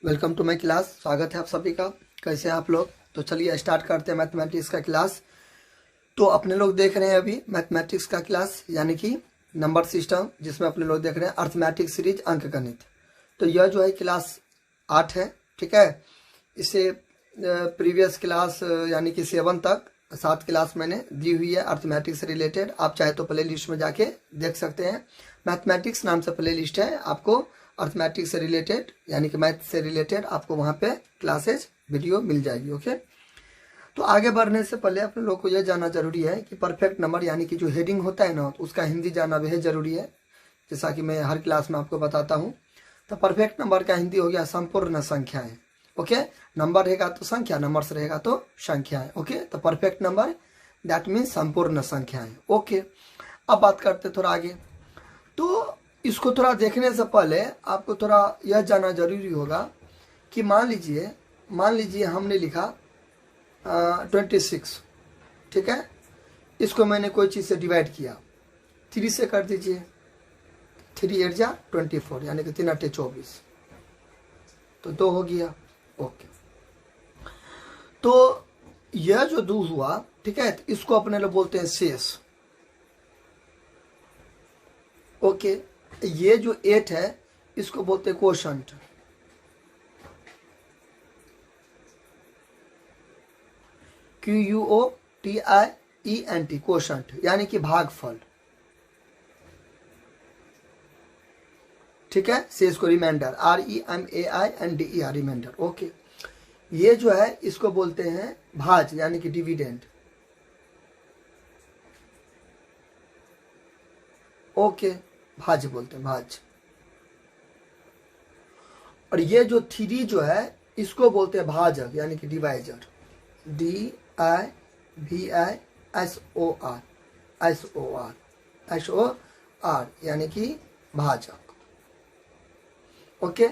Welcome to my class. स्वागत है आप सभी का। कैसे हैं आप लोग? तो चलिए स्टार्ट करते हैं मैथमेटिक्स का क्लास। तो अपने लोग देख रहे हैं अभी मैथमेटिक्स का क्लास, यानी कि नंबर सिस्टम, जिसमें अपने लोग देख रहे हैं अर्थमेटिक सीरीज अंक गणित। तो यह जो है क्लास 8 है, ठीक है। इससे प्रीवियस क्लास यानी कि 7 तक 7 क्लास मैंने दी हुई है अर्थमेटिक्स से रिलेटेड। आप चाहे तो प्ले लिस्ट में जाके देख सकते हैं। मैथमेटिक्स नाम से प्ले लिस्ट है, आपको अर्थमेटिक्स से रिलेटेड यानी कि मैथ से रिलेटेड आपको वहाँ पे क्लासेज वीडियो मिल जाएगी। ओके, तो आगे बढ़ने से पहले अपने लोग को यह जानना जरूरी है कि परफेक्ट नंबर यानी कि जो हेडिंग होता है ना, उसका हिंदी जानना बेहद जरूरी है, जैसा कि मैं हर क्लास में आपको बताता हूँ। तो परफेक्ट नंबर का हिंदी हो गया संपूर्ण संख्याएं। ओके, नंबर रहेगा तो संख्या, नंबर्स रहेगा तो संख्याएं। ओके, तो परफेक्ट नंबर दैट मीन्स संपूर्ण संख्याएं। ओके, अब बात करते थोड़ा आगे। तो इसको थोड़ा देखने से पहले आपको थोड़ा यह जानना जरूरी होगा कि मान लीजिए हमने लिखा 26, ठीक है। इसको मैंने कोई चीज़ से डिवाइड किया, 3 से कर दीजिए, 3 8 जा 24 यानी कि 3 8 24, तो 2 हो गया। ओके, तो यह जो 2 हुआ, ठीक है, तो इसको अपने लोग बोलते हैं शेष। ओके, ये जो 8 है इसको बोलते हैं क्वोशंट। QUOTIENT, क्वोशंट यानी कि भागफल, ठीक है। शेष को रिमाइंडर, REMAINDER, रिमाइंडर। ओके, ये जो है इसको बोलते हैं भाज यानी कि डिविडेंड। ओके, भाज बोलते हैं, भाज। और ये जो 3 जो है इसको बोलते हैं भाजक यानी कि डिवाइजर, DIVISOR यानी कि भाजक। ओके,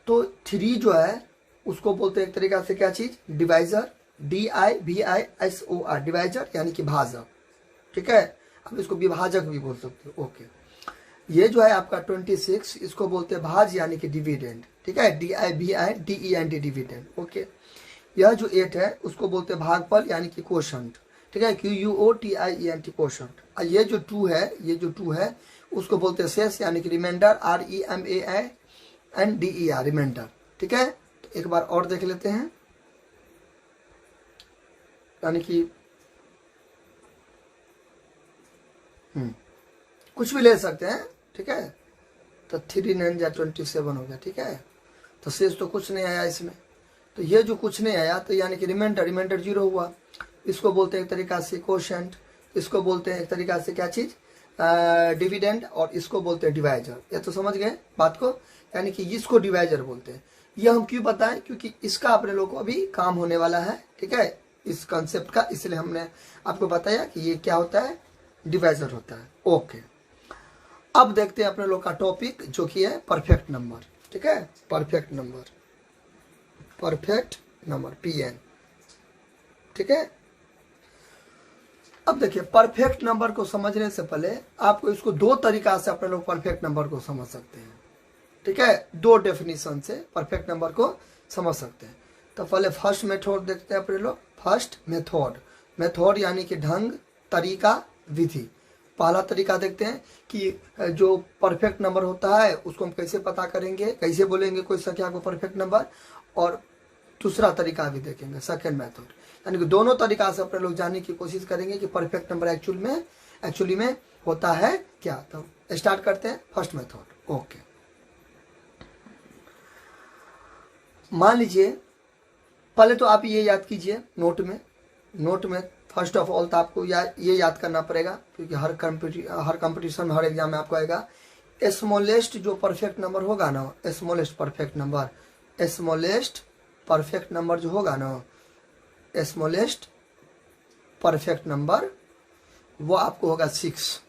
तो 3 जो है उसको बोलते हैं एक तरीका से क्या चीज, डिवाइजर, DIVISOR, डिवाइजर यानी कि भाजक, ठीक है। अब इसको विभाजक भी बोल सकते हो। ओके, ये जो है आपका 26, इसको बोलते हैं भाज यानी कि डिविडेंड, ठीक है, DIVIDEND, डिविडेंड। ओके, यह जो 8 है उसको बोलते हैं भागफल यानी कि क्वोशंट, ठीक है, QUOTIENT, क्वोशंट। और ये जो 2 है उसको बोलते हैं शेष यानी कि रिमाइंडर, REMAINDER, रिमाइंडर, ठीक है। तो एक बार और देख लेते हैं, यानी कि कुछ भी ले सकते हैं, ठीक है। तो 3 9 जा 27 हो गया, ठीक है। तो शेष तो कुछ नहीं आया इसमें, तो ये जो कुछ नहीं आया तो यानी कि रिमाइंडर 0 हुआ। इसको बोलते हैं एक तरीका से क्वोशंट, इसको बोलते हैं एक तरीका से क्या चीज, डिविडेंड, और इसको बोलते हैं डिवाइजर। ये तो समझ गए बात को, यानी कि इसको डिवाइजर बोलते हैं। ये हम क्यों बताएं, क्योंकि इसका अपने लोग को अभी काम होने वाला है, ठीक है, इस कॉन्सेप्ट का, इसलिए हमने आपको बताया कि ये क्या होता है, डिवाइजर होता है। ओके, अब देखते हैं अपने लोग का टॉपिक जो कि है परफेक्ट नंबर, ठीक है। परफेक्ट नंबर PN, ठीक है। अब देखिए, परफेक्ट नंबर को समझने से पहले आपको इसको 2 तरीका से अपने लोग परफेक्ट नंबर को समझ सकते हैं, ठीक है। 2 डेफिनेशन से परफेक्ट नंबर को समझ सकते हैं। तो पहले फर्स्ट मेथड देखते हैं अपने लोग। फर्स्ट मेथड यानी कि ढंग, तरीका, विधि। पहला तरीका देखते हैं कि जो परफेक्ट नंबर होता है उसको हम कैसे पता करेंगे, कैसे बोलेंगे कोई संख्या को परफेक्ट नंबर। और दूसरा तरीका भी देखेंगे, सेकेंड मेथड, यानी कि दोनों तरीका से अपने लोग जानने की कोशिश करेंगे कि परफेक्ट नंबर एक्चुअली में होता है क्या। तो स्टार्ट करते हैं फर्स्ट मेथड। ओके, मान लीजिए, पहले तो आप ये याद कीजिए नोट में फर्स्ट ऑफ ऑल तो आपको ये याद करना पड़ेगा, क्योंकि हर कंपटीशन में, हर एग्जाम में आपको आएगा। स्मॉलेस्ट जो परफेक्ट नंबर होगा ना, स्मॉलेस्ट परफेक्ट नंबर जो होगा ना, स्मॉलेस्ट परफेक्ट नंबर वो आपको होगा 6।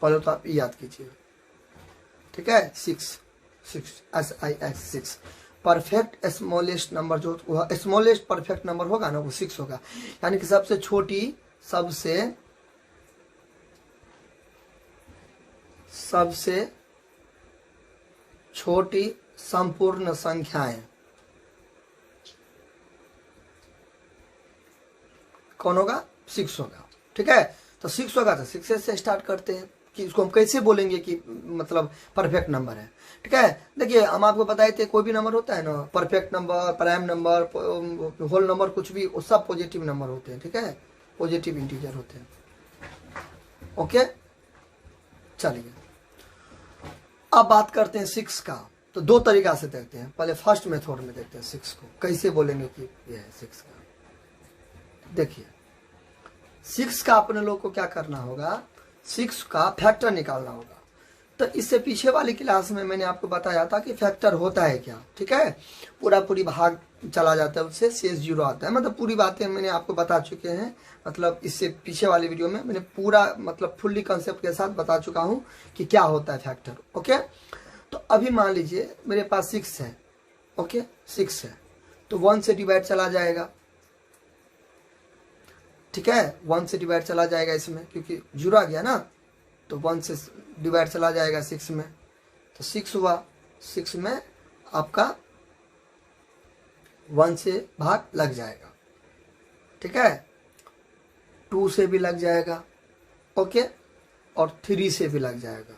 पहले तो आप याद कीजिए, ठीक है, 6 परफेक्ट स्मॉलेस्ट नंबर जो स्मॉलेस्ट परफेक्ट नंबर होगा ना वो 6 होगा, यानी कि सबसे छोटी संपूर्ण संख्याएं कौन होगा? 6 होगा। ठीक है, तो 6 होगा तो 6 से स्टार्ट करते हैं कि इसको हम कैसे बोलेंगे कि मतलब परफेक्ट नंबर है। ठीक है, देखिए हम आपको बताए थे कोई भी नंबर होता है ना, perfect number, prime number, whole number, कुछ भी, वो सब पॉजिटिव नंबर होते हैं। ठीक है, पॉजिटिव इंटीजर होते हैं। ओके, चलिए अब बात करते हैं 6 का। तो 2 तरीका से देखते हैं। पहले फर्स्ट मेथड में देखते हैं 6 को कैसे बोलेंगे कि ये है 6 का। देखिए 6 का अपने लोग को क्या करना होगा, 6 का फैक्टर निकालना होगा। तो इससे पीछे वाली क्लास में मैंने आपको बताया था कि फैक्टर होता है क्या। ठीक है, पूरी भाग चला जाता है, उससे शेष 0 आता है। मतलब पूरी बातें मैंने आपको बता चुके हैं। मतलब इससे पीछे वाली वीडियो में मैंने पूरा मतलब फुल्ली कंसेप्ट के साथ बता चुका हूं कि क्या होता है फैक्टर। ओके, तो अभी मान लीजिए मेरे पास 6 है। ओके, 6 है तो 1 से डिवाइड चला जाएगा। ठीक है, 1 से डिवाइड चला जाएगा इसमें, क्योंकि 0 आ गया ना, तो 1 से डिवाइड चला जाएगा 6 में, तो 6 हुआ। 6 में आपका 1 से भाग लग जाएगा। ठीक है, 2 से भी लग जाएगा। ओके, और 3 से भी लग जाएगा।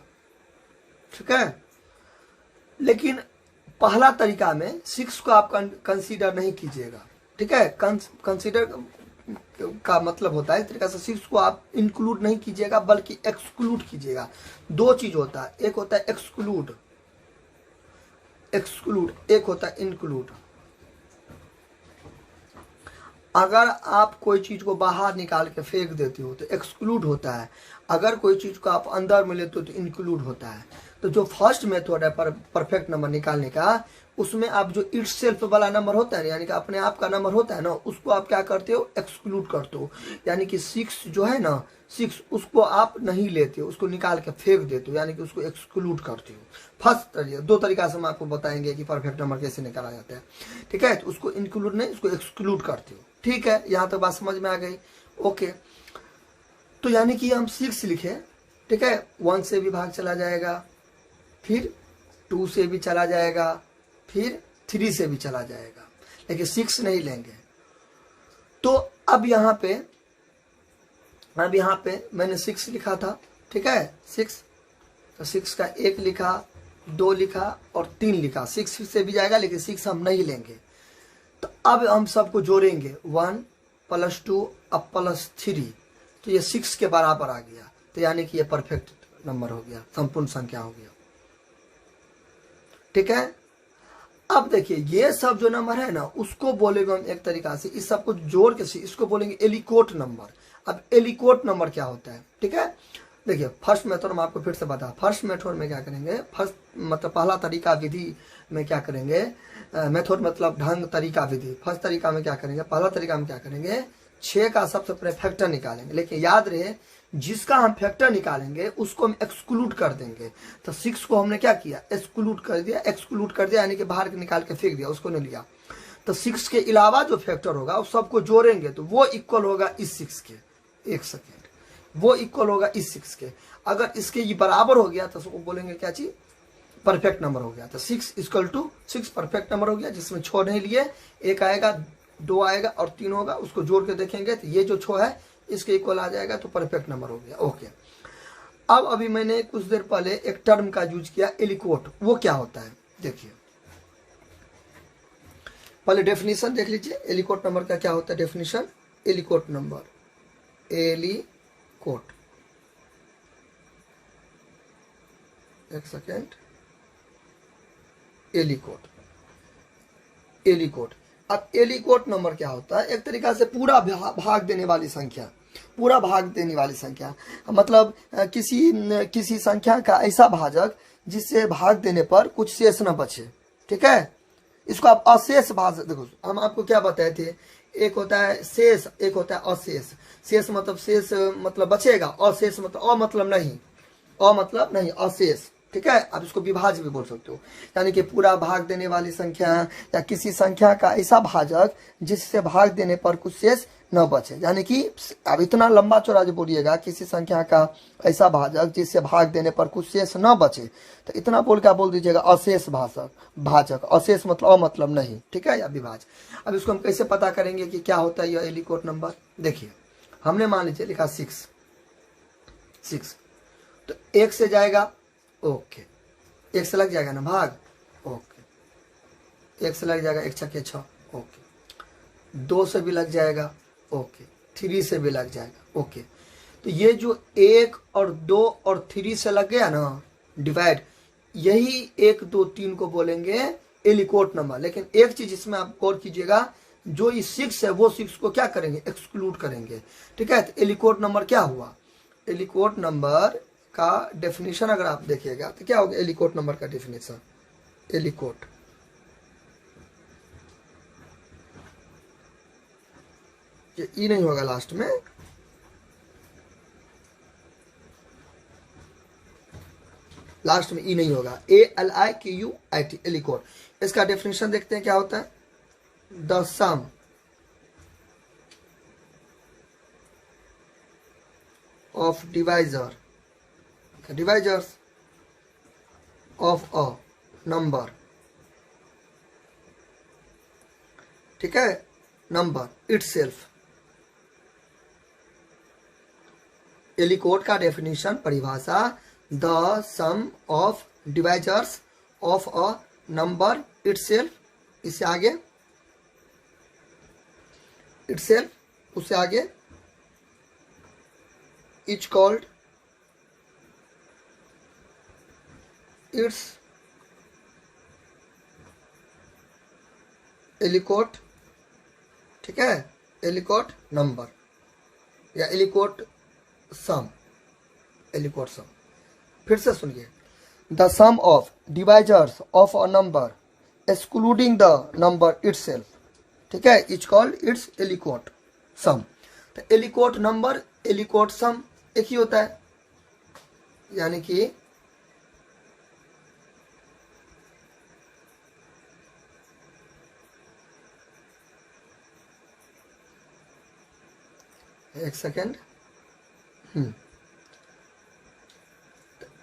ठीक है, लेकिन पहला तरीका में 6 को आप कंसीडर नहीं कीजिएगा। ठीक है, कंसीडर का मतलब होता है इस तरीके से 6 को आप इंक्लूड नहीं कीजिएगा बल्कि एक्सक्लूड कीजिएगा। 2 चीज होता है, एक होता है एक्सक्लूड, एक होता है इंक्लूड। अगर आप कोई चीज को बाहर निकाल के फेंक देते हो तो एक्सक्लूड होता है, अगर कोई चीज को आप अंदर में लेते हो तो इंक्लूड होता है। तो जो फर्स्ट मेथड है परफेक्ट नंबर निकालने का, उसमें आप जो इटसेल्फ वाला नंबर होता है यानी कि अपने आप का नंबर होता है ना, उसको आप क्या करते हो, एक्सक्लूड करते हो। यानी कि 6 जो है ना, 6 उसको आप नहीं लेते हो, उसको निकाल के फेंक देते हो, यानी कि उसको एक्सक्लूड करते हो। फर्स्ट तरीका, 2 तरीका से हम आपको बताएंगे कि परफेक्ट नंबर कैसे निकाला जाता है। ठीक है, तो उसको इंक्लूड नहीं, उसको एक्सक्लूड करते हो। ठीक है, यहाँ तक बात समझ में आ गई। ओके, तो यानी कि हम 6 लिखे। ठीक है, 1 से भी भाग चला जाएगा, फिर 2 से भी चला जाएगा, फिर 3 से भी चला जाएगा, लेकिन 6 नहीं लेंगे। तो अब यहाँ पे मैंने 6 लिखा था। ठीक है, 6, तो 6 का 1 लिखा, 2 लिखा और 3 लिखा। 6 से भी जाएगा लेकिन 6 हम नहीं लेंगे। तो अब हम सबको जोड़ेंगे, 1 + 2 अब +3, तो ये 6 के बराबर आ गया। तो यानी कि ये परफेक्ट नंबर हो गया, संपूर्ण संख्या हो गया। ठीक है, अब देखिए ये सब जो नंबर है ना, उसको बोलेंगे हम एक तरीका से, इस सबको जोड़ के इसको बोलेंगे एलिकोट नंबर। अब एलिकोट नंबर क्या होता है? ठीक है, देखिए फर्स्ट मेथड में आपको फिर से बता, फर्स्ट मेथड में क्या करेंगे, फर्स्ट मतलब पहला तरीका विधि में क्या करेंगे, मेथड मतलब ढंग, तरीका, विधि। फर्स्ट तरीका में क्या करेंगे, पहला तरीका में क्या करेंगे, 6 का सबसे पहले फैक्टर निकालेंगे। लेकिन याद रहे जिसका हम फैक्टर निकालेंगे उसको हम एक्सक्लूड कर देंगे। तो 6 को हमने क्या किया, एक्सक्लूड कर दिया, यानी कि बाहर निकाल के फेंक दिया, उसको नहीं लिया। तो 6 के अलावा जो फैक्टर होगा उस सबको जोड़ेंगे तो वो इक्वल होगा इस 6 के। एक सेकेंड, वो इक्वल होगा इस 6 के। अगर इसके ये बराबर हो गया तो उसको बोलेंगे क्या चीज, परफेक्ट नंबर हो गया। तो 6 = 6 परफेक्ट नंबर हो गया, जिसमें 6 नहीं लिए, 1 आएगा, 2 आएगा और 3 होगा। उसको जोड़ के देखेंगे तो ये जो 6 है इसके इक्वल आ जाएगा, तो परफेक्ट नंबर हो गया। ओके, अब अभी मैंने कुछ देर पहले एक टर्म का यूज किया, एलिकोट। वो क्या होता है देखिए, पहले डेफिनेशन देख लीजिए एलिकोट नंबर का क्या होता है। डेफिनेशन, एलिकोट नंबर, एलिकोट, एक सेकेंड, एलिकोट, एलिकोट। अब एलिकोट नंबर क्या होता है, एक तरीका से पूरा भाग देने वाली संख्या, पूरा भाग देने वाली संख्या, मतलब किसी संख्या का ऐसा भाजक जिससे भाग देने पर कुछ शेष न बचे। ठीक है, इसको आप अशेष भाजक, देखो हम आपको क्या बताए थे, एक होता है शेष, एक होता है अशेष। शेष मतलब शेष मतलब बचेगा, अशेष मतलब अ मतलब नहीं, अशेष। ठीक है। आप इसको विभाज्य भी बोल सकते हो, यानी कि पूरा भाग देने वाली संख्या या किसी संख्या का ऐसा भाजक जिससे भाग देने पर कुछ शेष न बचे। यानी कि अब इतना लंबा चौड़ा जो बोलिएगा, किसी संख्या का ऐसा भाजक जिससे भाग देने पर कुछ शेष न बचे, तो इतना बोल के बोल दीजिएगा अशेष भाजक। अशेष मतलब अमतलब नहीं, ठीक है, या विभाज्य। अब इसको हम कैसे पता करेंगे कि क्या होता है यह एलिकोट नंबर? देखिए, हमने मान लीजिए लिखा 6, तो 1 से जाएगा, ओके, 1 से लग जाएगा ना भाग, ओके, 1 से लग जाएगा, 1 छक्के 6, ओके, 2 से भी लग जाएगा, ओके, 3 से भी लग जाएगा, ओके। तो ये जो 1 और 2 और 3 से लग गया ना डिवाइड, यही 1 2 3 को बोलेंगे एलिकोट नंबर। लेकिन एक चीज इसमें आप गौर कीजिएगा, जो ये 6 है वो 6 को क्या करेंगे? एक्सक्लूड करेंगे, ठीक है। तो एलिकोट नंबर क्या हुआ? एलिकोट नंबर का डेफिनेशन अगर आप देखिएगा तो क्या होगा एलिकोट नंबर का डेफिनेशन? एलिकोट ये ई नहीं होगा लास्ट में, लास्ट में ई नहीं होगा, ALIKUIT, एलिकोट। इसका डेफिनेशन देखते हैं क्या होता है। The sum of divisors of a number, ठीक है, नंबर itself। एलिकोट का डेफिनेशन, परिभाषा, the sum of divisors of a number itself, इससे आगे itself, उससे आगे इज कॉल्ड इट्स एलिकोट, ठीक है, एलिकोट नंबर या एलिकोट सम, एलिकोट सम। फिर से सुनिए, the sum of divisors of a number excluding the number itself, ठीक है, is called its aliquot sum. तो एलिकोट नंबर, एलिकोट सम एक ही होता है, यानी कि एक सेकेंड,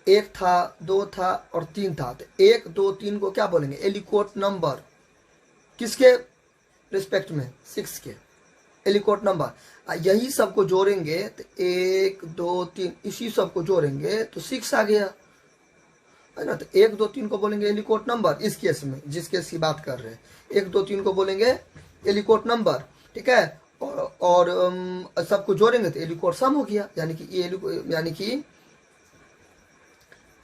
1 था, 2 था और 3 था, तो 1 2 3 को क्या बोलेंगे? एलिकोट नंबर। किसके रिस्पेक्ट में? 6 के एलिकोट नंबर। यही सबको जोड़ेंगे तो 1 2 3, इसी सबको जोड़ेंगे तो 6 आ गया, है ना। तो 1 2 3 को बोलेंगे एलिकोट नंबर इस केस में, जिस केस की बात कर रहे हैं। 1 2 3 को बोलेंगे एलिकोट नंबर, ठीक है, और सबको जोड़ेंगे तो एलिकोट सम हो गया, यानी कि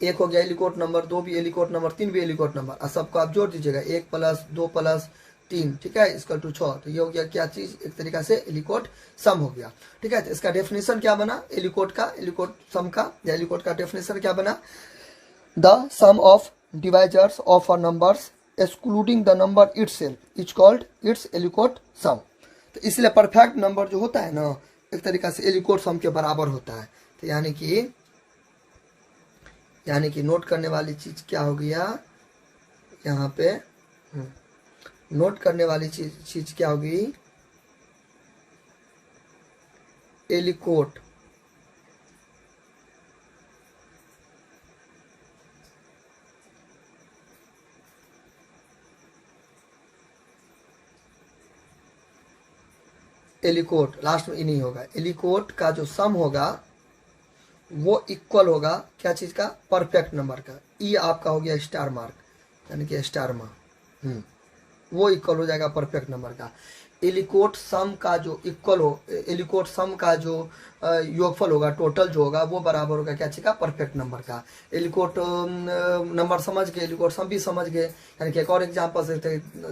1 हो गया एलिकोट नंबर, 2 भी एलिकोट नंबर, 3 भी एलिकोट नंबर, और सबको आप जोड़ दीजिएगा, 1 + 2 + 3, ठीक है, इसका 6। तो ये हो गया क्या चीज? एक तरीका से एलिकोट सम हो गया, ठीक है। तो इसका डेफिनेशन क्या बना एलिकोट का, एलिकोट सम का, या एलिकोट का डेफिनेशन क्या बना? The sum of divisors of a numbers excluding the number itself is called its aliquot sum. तो इसलिए परफेक्ट नंबर जो होता है ना, एक तरीका से एलिकोट सम के बराबर होता है। तो यानी कि नोट करने वाली चीज क्या हो गया यहाँ पे? नोट करने वाली चीज क्या होगी? एलिकोट एलिकोट, लास्ट में ई नहीं होगा। एलिकोट का जो सम होगा वो इक्वल होगा क्या चीज का? परफेक्ट नंबर का। ई आपका हो गया स्टार मार्क, यानी कि स्टार मार्क, वो इक्वल हो जाएगा परफेक्ट नंबर का। एलिकोट सम का जो इक्वल हो, एलिकोट सम का जो योगफल होगा, टोटल जो होगा, वो बराबर होगा क्या चीज का? परफेक्ट नंबर का। एलिकोट नंबर समझ गए, एलिकोट सम भी समझ गए। यानी कि एक और एग्जाम्पल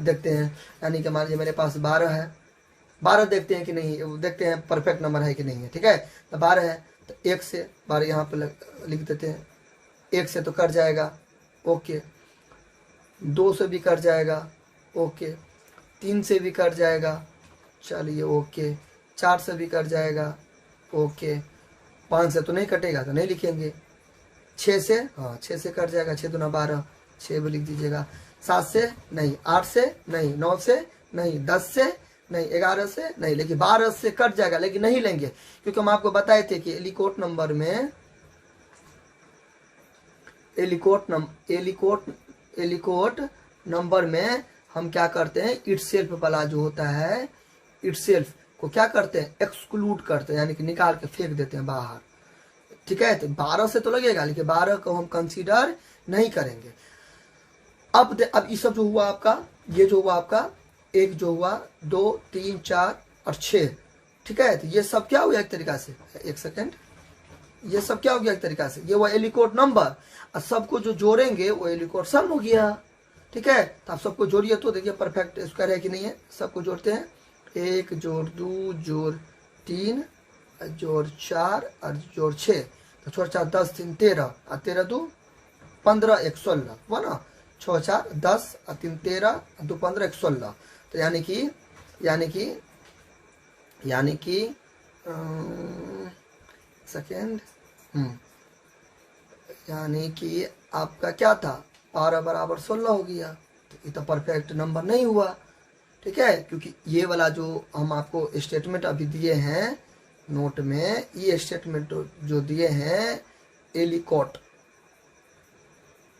देखते हैं, यानी कि मान लीजिए मेरे पास 12 है, 12 देखते हैं कि नहीं, देखते हैं परफेक्ट नंबर है कि नहीं है, ठीक है। तो 12 है तो 1 से 12 यहाँ पे लिख देते हैं, 1 से तो कट जाएगा, ओके, 2 से भी कट जाएगा, ओके, 3 से भी कट जाएगा, चलिए ओके, 4 से भी कट जाएगा, ओके, 5 से तो नहीं कटेगा तो नहीं लिखेंगे, 6 से, हाँ 6 से कट जाएगा, 6 दूना 12, 6 भी लिख दीजिएगा। 7 से नहीं, 8 से नहीं, 9 से नहीं, 10 से नहीं, 11 से नहीं, लेकिन 12 से कट जाएगा, लेकिन नहीं लेंगे क्योंकि हम आपको बताए थे कि एलिकोट नंबर में एलिकोट नंबर में हम क्या करते हैं, इटसेल्फ वाला जो होता है, इटसेल्फ को क्या करते हैं, एक्सक्लूड करते हैं, यानी कि निकाल के फेंक देते हैं बाहर। ठीक है, तो 12 से तो लगेगा, लेकिन 12 को हम कंसीडर नहीं करेंगे। अब ये सब जो हुआ आपका, ये जो हुआ आपका, एक जो हुआ, 2, 3, 4 और 6। ठीक है, तो ये सब क्या हुआ एक तरीका से, एक सेकेंड, ये सब क्या हो गया एक तरीका से, ये हुआ एलिकोट नंबर, और सबको जो जोड़ेंगे वो एलिकोट सम हो गया। ठीक है, तो आप सबको जोड़िए तो देखिए परफेक्ट स्क्वायर है कि नहीं है। सबको जोड़ते हैं, 1 जोड़ 2 जोड़ 3 जोड़ 4 और जोड़ 6, तो 6 4 10 3 13 और 13 2 15 1 16 हुआ ना, 6 4 10 और 3 13 2 15 1 16। तो यानी कि सेकेंड, यानी कि आपका क्या था, 12 बराबर 16 हो गया। तो ये तो परफेक्ट नंबर नहीं हुआ। ठीक है, क्योंकि ये वाला जो हम आपको स्टेटमेंट अभी दिए हैं नोट में, ये स्टेटमेंट जो दिए हैं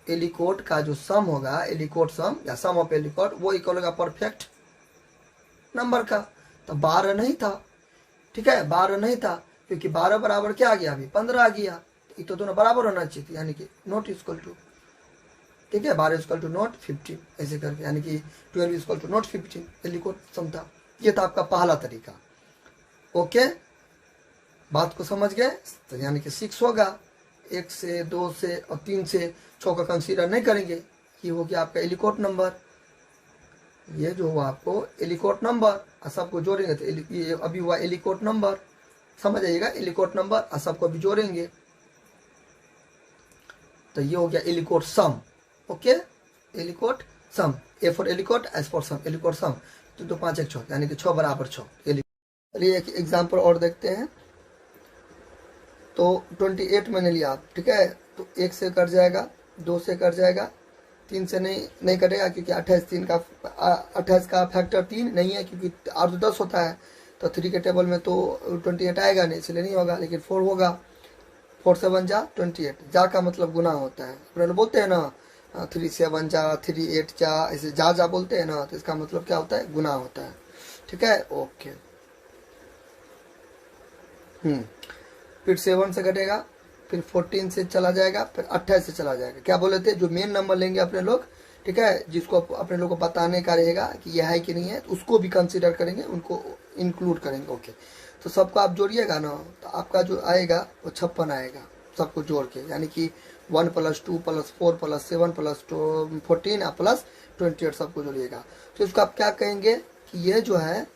एलिकोट का जो सम होगा, एलिकोट सम या सम ऑफ एलिकोट, वो इक्वल होगा परफेक्ट नंबर का। तो 12 नहीं था। ठीक है, 12 नहीं था क्योंकि 12 बराबर क्या आ गया, अभी 15 आ गया, ये तो दोनों बराबर होना चाहिए, यानी कि नॉट इक्वल टू। ठीक है, 12 इक्वल टू नॉट 15 ऐसे करके, यानी कि 12 इक्वल टू नॉट 15 एलिकोट सम था। ये था आपका पहला तरीका। ओके, बात को समझ गए, तो यानी कि 6 होगा, 1 से 2 से और 3 से 6 का कंसीडर नहीं करेंगे, ये हो गया आपका एलिकोट नंबर। ये जो हुआ आपको एलिकोट नंबर, और सबको जोड़ेंगे तो ये अभी हुआ एलिकोट नंबर, समझ आइएगा, एलिकोट नंबर और सबको भी जोड़ेंगे तो ये हो गया aliquot sum. Okay, aliquot sum, A for aliquot, S for sum, aliquot sum. तो 2 5 1 6, यानी कि 6 बराबर 6। चलिए एक एग्जाम्पल और देखते हैं। तो 28 मैंने लिया, ठीक है, तो 1 से कट जाएगा, 2 से कट जाएगा, 3 से नहीं कटेगा क्योंकि 28 का फैक्टर 3 नहीं है, क्योंकि 8 तो 10 होता है, तो 3 के टेबल में तो 28 आएगा नहीं, इसलिए नहीं होगा, लेकिन 4 होगा। 4 7 जा 28, जा का मतलब गुना होता है, अपने लोग बोलते हैं ना 3 7 जा 3 8 जा, ऐसे जा बोलते हैं ना, तो इसका मतलब क्या होता है, गुना होता है। ठीक है, ओके। फिर 7 से घटेगा, फिर 14 से चला जाएगा, फिर 28 से चला जाएगा। क्या बोले थे, जो मेन नंबर लेंगे अपने लोग, ठीक है, जिसको अपने लोग को बताने का रहेगा कि यह है कि नहीं है, उसको भी कंसीडर करेंगे, उनको इंक्लूड करेंगे। ओके, तो सबको आप जोड़िएगा ना, तो आपका जो आएगा वो 56 आएगा, सबको जोड़ के, यानी कि 1 + 2 + 4 + 7 + 14 प्लस 28 सबको जोड़िएगा। तो इसको आप क्या कहेंगे कि ये जो है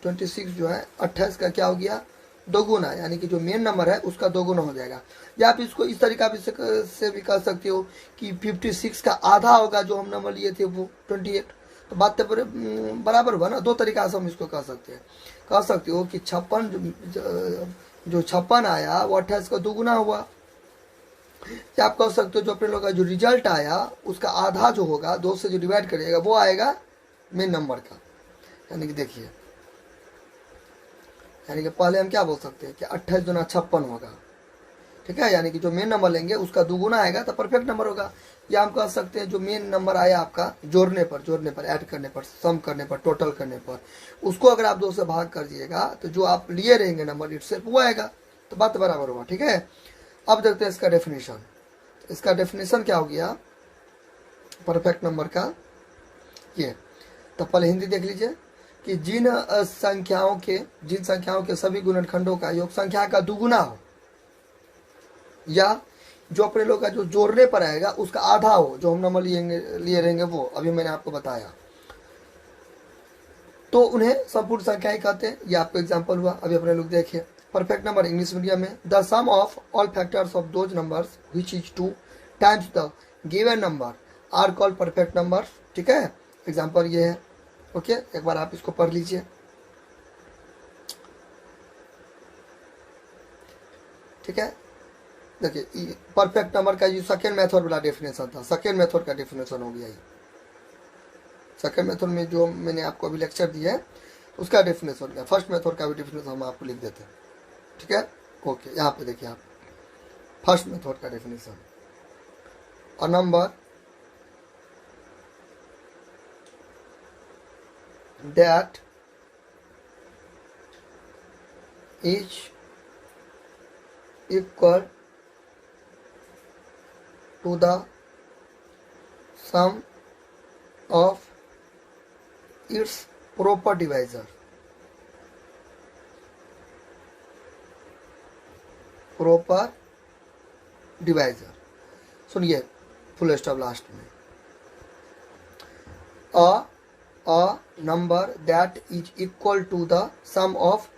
26 जो है 28 का क्या हो गया, दोगुना, यानी कि जो मेन नंबर है उसका दोगुना हो जाएगा। या आप इसको इस तरीका से भी कर सकते हो कि 56 का आधा होगा, जो हम नंबर लिए थे वो 28। तो बात तो बराबर हुआ ना। 2 तरीका से हम इसको कर सकते हैं। कह सकते हो कि 56 जो 56 आया वो 28 का दोगुना हुआ। या आप कह सकते हो जो अपने लोग का जो रिजल्ट आया उसका आधा जो होगा, 2 से जो डिवाइड करिएगा वो आएगा मेन नंबर का। यानी कि देखिए, यानी कि पहले हम क्या बोल सकते हैं कि 28 दूना 56 होगा। ठीक है, यानी कि जो मेन नंबर लेंगे उसका दोगुना आएगा तो परफेक्ट नंबर होगा। या हम कह सकते हैं जो मेन नंबर आया आपका जोड़ने पर, ऐड करने पर, सम करने पर, टोटल करने पर, उसको अगर आप 2 से भाग कर दिएगा तो जो आप लिए रहेंगे नंबर इटसेल्फ वो आएगा। तो बात बराबर हुआ। ठीक है, अब देखते हैं इसका डेफिनेशन। इसका डेफिनेशन क्या हो गया परफेक्ट नंबर का, ये तो पहले हिंदी देख लीजिए कि जिन संख्याओं के सभी गुणनखंडों का योग संख्या का दुगुना हो, या जो अपने लोग का जो जोड़ने पर आएगा उसका आधा हो, जो हम नंबर लिए रहेंगे वो अभी मैंने आपको बताया, तो उन्हें संपूर्ण संख्याएं कहते हैं। ये आपको एग्जांपल हुआ, अभी अपने लोग देखिए। परफेक्ट नंबर इंग्लिश मीडियम में, the sum of all factors of those numbers which is 2 times the given number are called perfect number. ठीक है, एग्जांपल ये है। ओके, एक बार आप इसको पढ़ लीजिए। ठीक है, देखिए परफेक्ट नंबर का जो सेकेंड मेथड वाला डेफिनेशन था, सेकेंड मेथड का डेफिनेशन हो गया ये। सेकेंड मेथड में जो मैंने आपको अभी लेक्चर दिया है उसका डेफिनेशन हो गया। फर्स्ट मेथड का भी डेफिनेशन हम आपको लिख देते हैं, ठीक है। ओके, यहाँ पे देखिए आप फर्स्ट मेथड का definition, a number that is equal to the sum of its proper divisor, proper divisor। सुनिए फुल स्टॉप लास्ट में, a number that is equal to the sum of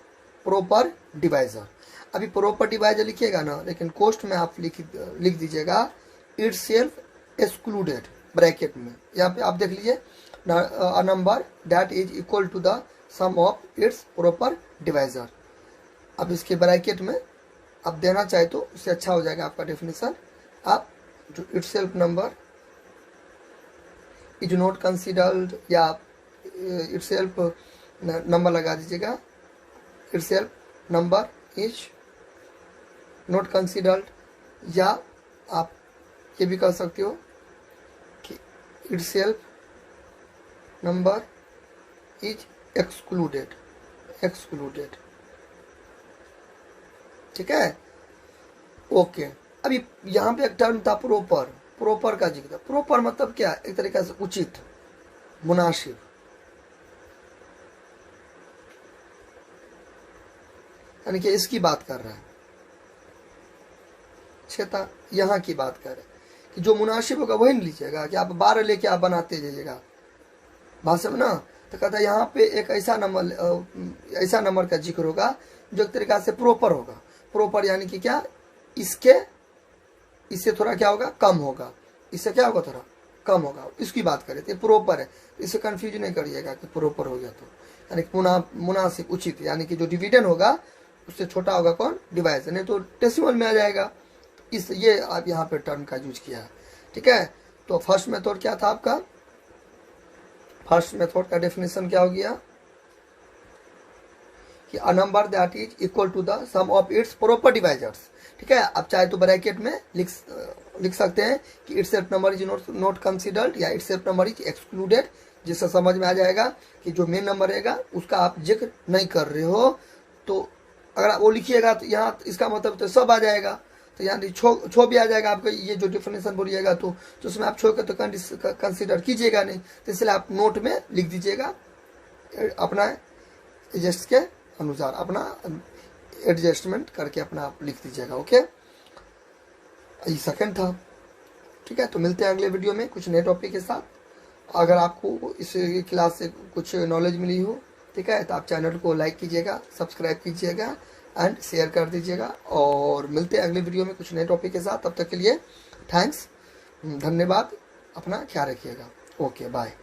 proper divisor। अभी proper divisor लिखिएगा ना, लेकिन कोष्ट में आप लिख दीजिएगा इट्स सेल्फ एक्सक्लूडेड ब्रैकेट में। यहाँ पे आप देख लीजिए, a number that is equal to the sum of its proper divisor. अब इसके ब्रैकेट में आप देना चाहे तो उससे अच्छा हो जाएगा आपका डेफिनेशन। आप जो it's self number is not considered, या इट्स सेल्फ नंबर लगा दीजिएगा, it's self number is not considered, या आप ये भी कर सकते हो कि itself number is excluded, ठीक है। ओके, अभी यहाँ पे एक टर्म था प्रॉपर का जिक्र। प्रॉपर मतलब क्या, एक तरीके से उचित, मुनासिब। यानी कि इसकी बात कर रहा है छेता, यहाँ की बात कर रहे हैं कि जो मुनासिब होगा वही नहीं लीजिएगा कि आप 12 लेके आप बनाते जाइएगा भाषा में ना। तो कहता है यहाँ पे एक ऐसा नंबर का जिक्र होगा जो एक तरीका से प्रॉपर होगा। प्रॉपर यानी कि क्या, इससे थोड़ा क्या होगा, कम होगा, इससे क्या होगा, थोड़ा कम होगा, इसकी बात करें तो प्रॉपर है। इससे कंफ्यूज नहीं करिएगा कि प्रॉपर हो गया तो, यानी मुनासिब, उचित, यानी कि जो डिविजन होगा उससे छोटा होगा कौन, डिवाइजर, नहीं तो डेसिमल में आ जाएगा। ये आप यहाँ पे टर्म का यूज किया है, ठीक है। तो फर्स्ट मेथड क्या था आपका, फर्स्ट मेथड का डेफिनेशन क्या हो गया कि a number that is equal to the sum of its proper divisors, ठीक है। आप चाहे तो ब्रैकेट में लिख सकते हैं कि itself number is not considered, या itself number is excluded, जिससे समझ में आ जाएगा कि जो मेन नंबर रहेगा उसका आप जिक्र नहीं कर रहे हो। तो अगर आप वो लिखिएगा तो यहाँ इसका मतलब तो सब आ जाएगा, तो यहाँ छो भी आ जाएगा आपका। ये जो डिफिनेशन बोलिएगा तो उसमें आप छो के तो कंसिडर कीजिएगा नहीं, तो इसलिए आप नोट में लिख दीजिएगा अपना एडजस्ट के अनुसार, अपना एडजस्टमेंट करके अपना आप लिख दीजिएगा। ओके, ये सेकंड था, ठीक है। तो मिलते हैं अगले वीडियो में कुछ नए टॉपिक के साथ। अगर आपको इस क्लास से कुछ नॉलेज मिली हो, ठीक है, तो आप चैनल को लाइक कीजिएगा, सब्सक्राइब कीजिएगा एंड शेयर कर दीजिएगा। और मिलते हैं अगले वीडियो में कुछ नए टॉपिक के साथ। तब तक के लिए थैंक्स, धन्यवाद, अपना ख्याल रखिएगा। Okay, bye.